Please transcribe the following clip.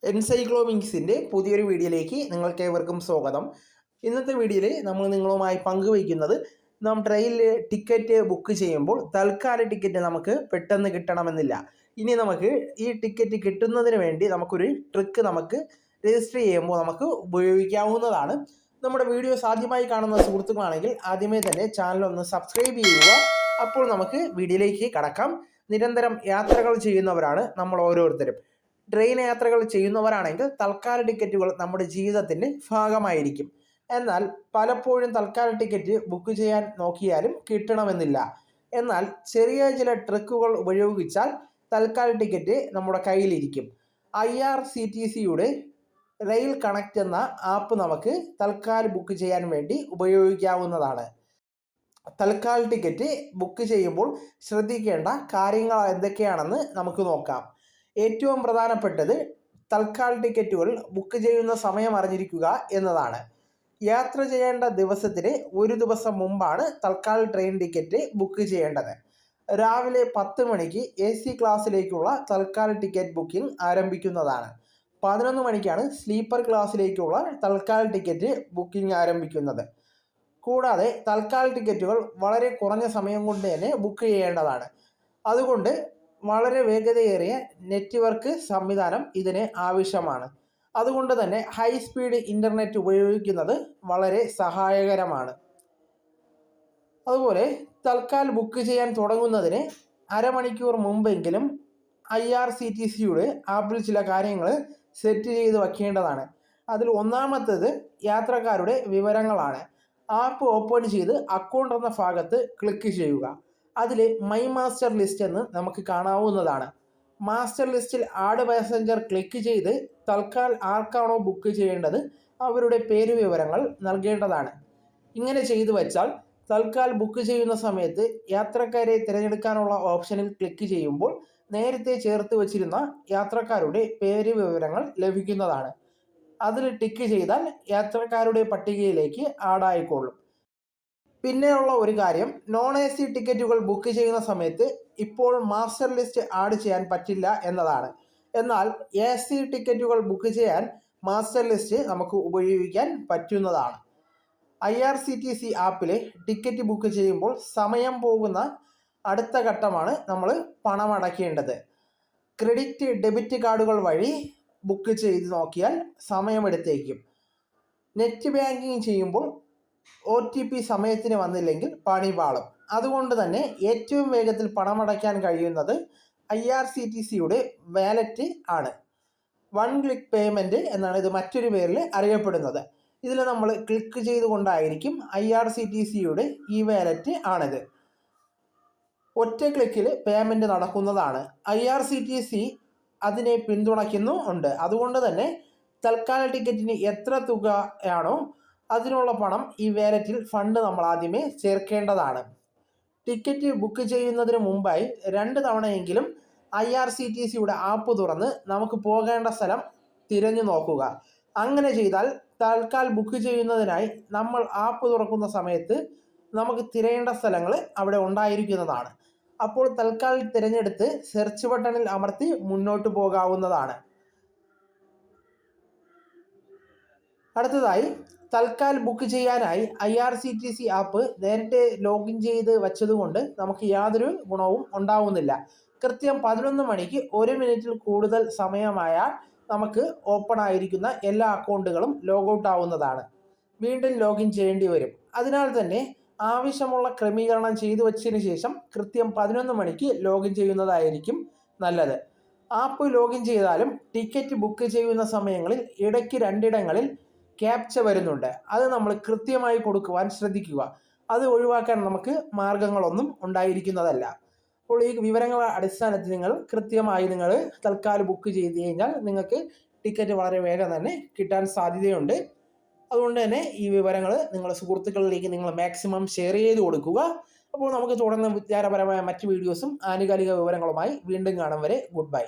എൻസൈക്ലോമിക്സിൻ്റെ പുതിയൊരു വീഡിയോയിലേക്ക് നിങ്ങൾക്കേവർക്കും സ്വാഗതം. ഇന്നത്തെ വീഡിയോയിൽ നമ്മൾ നിങ്ങളുമായി പങ്കുവയ്ക്കുന്നത് നാം ട്രെയിനിൽ ടിക്കറ്റ് ബുക്ക് ചെയ്യുമ്പോൾ തൽക്കാല ടിക്കറ്റ് നമുക്ക് പെട്ടെന്ന് കിട്ടണമെന്നില്ല. ഇനി നമുക്ക് ഈ ടിക്കറ്റ് കിട്ടുന്നതിന് വേണ്ടി നമുക്കൊരു ട്രിക്ക് രജിസ്റ്റർ ചെയ്യുമ്പോൾ നമുക്ക് ഉപയോഗിക്കാവുന്നതാണ്. നമ്മുടെ വീഡിയോസ് ആദ്യമായി കാണുന്ന സുഹൃത്തുക്കളാണെങ്കിൽ ആദ്യമേ തന്നെ ചാനൽ ഒന്ന് സബ്സ്ക്രൈബ് ചെയ്യുക. അപ്പോൾ നമുക്ക് വീഡിയോയിലേക്ക് കടക്കാം. നിരന്തരം യാത്രകൾ ചെയ്യുന്നവരാണ് നമ്മൾ ഓരോരുത്തരും. ട്രെയിൻ യാത്രകൾ ചെയ്യുന്നവരാണെങ്കിൽ തൽക്കാല ടിക്കറ്റുകൾ നമ്മുടെ ജീവിതത്തിൻ്റെ ഭാഗമായിരിക്കും. എന്നാൽ പലപ്പോഴും തൽക്കാല ടിക്കറ്റ് ബുക്ക് ചെയ്യാൻ നോക്കിയാലും കിട്ടണമെന്നില്ല. എന്നാൽ ചെറിയ ചില ട്രിക്കുകൾ ഉപയോഗിച്ചാൽ തൽക്കാല ടിക്കറ്റ് നമ്മുടെ കയ്യിലിരിക്കും. IRCTCയുടെ റെയിൽ കണക്റ്റ് എന്ന ആപ്പ് നമുക്ക് തൽക്കാൽ ബുക്ക് ചെയ്യാൻ വേണ്ടി ഉപയോഗിക്കാവുന്നതാണ്. തൽക്കാൽ ടിക്കറ്റ് ബുക്ക് ചെയ്യുമ്പോൾ ശ്രദ്ധിക്കേണ്ട കാര്യങ്ങൾ എന്തൊക്കെയാണെന്ന് നമുക്ക് നോക്കാം. ഏറ്റവും പ്രധാനപ്പെട്ടത് തൽക്കാൽ ടിക്കറ്റുകൾ ബുക്ക് ചെയ്യുന്ന സമയം അറിഞ്ഞിരിക്കുക എന്നതാണ്. യാത്ര ചെയ്യേണ്ട ദിവസത്തിന് ഒരു ദിവസം മുമ്പാണ് തൽക്കാൽ ട്രെയിൻ ടിക്കറ്റ് ബുക്ക് ചെയ്യേണ്ടത്. രാവിലെ 10 മണിക്ക് AC ക്ലാസ്സിലേക്കുള്ള തൽക്കാൽ ടിക്കറ്റ് ബുക്കിംഗ് ആരംഭിക്കുന്നതാണ്. 11 മണിക്കാണ് സ്ലീപ്പർ ക്ലാസ്സിലേക്കുള്ള തൽക്കാൽ ടിക്കറ്റ് ബുക്കിംഗ് ആരംഭിക്കുന്നത്. കൂടാതെ തൽക്കാൽ ടിക്കറ്റുകൾ വളരെ കുറഞ്ഞ സമയം കൊണ്ട് തന്നെ ബുക്ക് ചെയ്യേണ്ടതാണ്. അതുകൊണ്ട് വളരെ വേഗതയേറിയ നെറ്റ്വർക്ക് സംവിധാനം ഇതിന് ആവശ്യമാണ്. അതുകൊണ്ട് തന്നെ ഹൈ സ്പീഡ് ഇൻ്റർനെറ്റ് ഉപയോഗിക്കുന്നത് വളരെ സഹായകരമാണ്. അതുപോലെ തൽക്കാൽ ബുക്ക് ചെയ്യാൻ തുടങ്ങുന്നതിന് അരമണിക്കൂർ മുമ്പെങ്കിലും IRCTCയുടെ ആപ്പിൽ ചില കാര്യങ്ങൾ സെറ്റ് ചെയ്ത് വയ്ക്കേണ്ടതാണ്. അതിൽ ഒന്നാമത്തേത് യാത്രക്കാരുടെ വിവരങ്ങളാണ്. ആപ്പ് ഓപ്പൺ ചെയ്ത് അക്കൗണ്ട് എന്ന ഭാഗത്ത് ക്ലിക്ക് ചെയ്യുക. അതിൽ മൈ മാസ്റ്റർ ലിസ്റ്റ് എന്ന് നമുക്ക് കാണാവുന്നതാണ്. മാസ്റ്റർ ലിസ്റ്റിൽ ആഡ് പാസഞ്ചർ ക്ലിക്ക് ചെയ്ത് തൽക്കാൽ ആർക്കാണോ ബുക്ക് ചെയ്യേണ്ടത് അവരുടെ പേര് വിവരങ്ങൾ നൽകേണ്ടതാണ്. ഇങ്ങനെ ചെയ്തു വച്ചാൽ തൽക്കാൽ ബുക്ക് ചെയ്യുന്ന സമയത്ത് യാത്രക്കാരെ തിരഞ്ഞെടുക്കാനുള്ള ഓപ്ഷനിൽ ക്ലിക്ക് ചെയ്യുമ്പോൾ നേരത്തെ ചേർത്ത് വച്ചിരുന്ന യാത്രക്കാരുടെ പേര് വിവരങ്ങൾ ലഭിക്കുന്നതാണ്. അതിൽ ടിക്ക് ചെയ്താൽ യാത്രക്കാരുടെ പട്ടികയിലേക്ക് ആഡായിക്കൊള്ളും. പിന്നെയുള്ള ഒരു കാര്യം, നോൺ AC ടിക്കറ്റുകൾ ബുക്ക് ചെയ്യുന്ന സമയത്ത് ഇപ്പോൾ മാസ്റ്റർ ലിസ്റ്റ് ആഡ് ചെയ്യാൻ പറ്റില്ല എന്നതാണ്. എന്നാൽ AC ടിക്കറ്റുകൾ ബുക്ക് ചെയ്യാൻ മാസ്റ്റർ ലിസ്റ്റ് നമുക്ക് ഉപയോഗിക്കാൻ പറ്റുന്നതാണ്. IRCTC ആപ്പിൽ ടിക്കറ്റ് ബുക്ക് ചെയ്യുമ്പോൾ സമയം പോകുന്ന അടുത്ത ഘട്ടമാണ് നമ്മൾ പണം അടയ്ക്കേണ്ടത്. ക്രെഡിറ്റ് ഡെബിറ്റ് കാർഡുകൾ വഴി ബുക്ക് ചെയ്ത് നോക്കിയാൽ സമയമെടുത്തേക്കും. നെറ്റ് ബാങ്കിങ് ചെയ്യുമ്പോൾ OTP സമയത്തിന് വന്നില്ലെങ്കിൽ പണി പാളും. അതുകൊണ്ട് തന്നെ ഏറ്റവും വേഗത്തിൽ പണമടയ്ക്കാൻ കഴിയുന്നത് IRCTCയുടെ വാലറ്റ് ആണ്. വൺ ക്ലിക്ക് പേയ്മെൻറ്റ് എന്നാണ് ഇത് മറ്റൊരു പേരിൽ അറിയപ്പെടുന്നത്. ഇതിൽ നമ്മൾ ക്ലിക്ക് ചെയ്തുകൊണ്ടായിരിക്കും IRCTCയുടെ ഈ വാലറ്റ് ആണിത്. ഒറ്റ ക്ലിക്കിൽ പേയ്മെൻറ്റ് നടക്കുന്നതാണ്. IRCTC അതിനെ പിന്തുണയ്ക്കുന്നുണ്ട്. അതുകൊണ്ട് തന്നെ തൽക്കാല ടിക്കറ്റിന് എത്ര തുകയാണോ അതിനുള്ള പണം ഈ വാലറ്റിൽ ഫണ്ട് നമ്മൾ ആദ്യമേ ചേർക്കേണ്ടതാണ്. ടിക്കറ്റ് ബുക്ക് ചെയ്യുന്നതിന് മുമ്പായി 2 തവണയെങ്കിലും IRCTCയുടെ ആപ്പ് തുറന്ന് നമുക്ക് പോകേണ്ട സ്ഥലം തിരഞ്ഞു നോക്കുക. അങ്ങനെ ചെയ്താൽ തൽക്കാൽ ബുക്ക് ചെയ്യുന്നതിനായി നമ്മൾ ആപ്പ് തുറക്കുന്ന സമയത്ത് നമുക്ക് തിരയേണ്ട സ്ഥലങ്ങൾ അവിടെ ഉണ്ടായിരിക്കുന്നതാണ്. അപ്പോൾ തൽക്കാൽ തിരഞ്ഞെടുത്ത് സെർച്ച് ബട്ടണിൽ അമർത്തി മുന്നോട്ട് പോകാവുന്നതാണ്. അടുത്തതായി തൽക്കാൽ ബുക്ക് ചെയ്യാനായി IRCTC ആപ്പ് നേരത്തെ ലോഗിൻ ചെയ്ത് വച്ചതുകൊണ്ട് നമുക്ക് യാതൊരു ഗുണവും ഉണ്ടാവുന്നില്ല. കൃത്യം 11 മണിക്ക് 1 മിനിറ്റിൽ കൂടുതൽ സമയമായാൽ നമുക്ക് ഓപ്പൺ ആയിരിക്കുന്ന എല്ലാ അക്കൗണ്ടുകളും ലോഗൗട്ട് ആവുന്നതാണ്. വീണ്ടും ലോഗിൻ ചെയ്യേണ്ടി വരും. അതിനാൽ തന്നെ ആവശ്യമുള്ള ക്രമീകരണം ചെയ്തു വച്ചതിന് ശേഷം കൃത്യം 11 മണിക്ക് ലോഗിൻ ചെയ്യുന്നതായിരിക്കും നല്ലത്. ആപ്പ് ലോഗിൻ ചെയ്താലും ടിക്കറ്റ് ബുക്ക് ചെയ്യുന്ന സമയങ്ങളിൽ ഇടയ്ക്ക് 2 ഇടങ്ങളിൽ ക്യാപ്ച വരുന്നുണ്ട്. അത് നമ്മൾ കൃത്യമായി കൊടുക്കുവാൻ ശ്രദ്ധിക്കുക. അത് ഒഴിവാക്കാൻ നമുക്ക് മാർഗങ്ങളൊന്നും ഉണ്ടായിരിക്കുന്നതല്ല. അപ്പോൾ ഈ വിവരങ്ങളുടെ അടിസ്ഥാനത്തിൽ കൃത്യമായി നിങ്ങൾ തൽക്കാൽ ബുക്ക് ചെയ്ത് കഴിഞ്ഞാൽ നിങ്ങൾക്ക് ടിക്കറ്റ് വളരെ വേഗം തന്നെ കിട്ടാൻ സാധ്യതയുണ്ട്. അതുകൊണ്ട് തന്നെ ഈ വിവരങ്ങൾ നിങ്ങളുടെ സുഹൃത്തുക്കളിലേക്ക് നിങ്ങൾ മാക്സിമം ഷെയർ ചെയ്ത് കൊടുക്കുക. അപ്പോൾ നമുക്ക് തുടർന്ന് വിദ്യാപരമായ മറ്റ് വീഡിയോസും ആനുകാലിക വിവരങ്ങളുമായി വീണ്ടും കാണും വരെ ഗുഡ് ബൈ.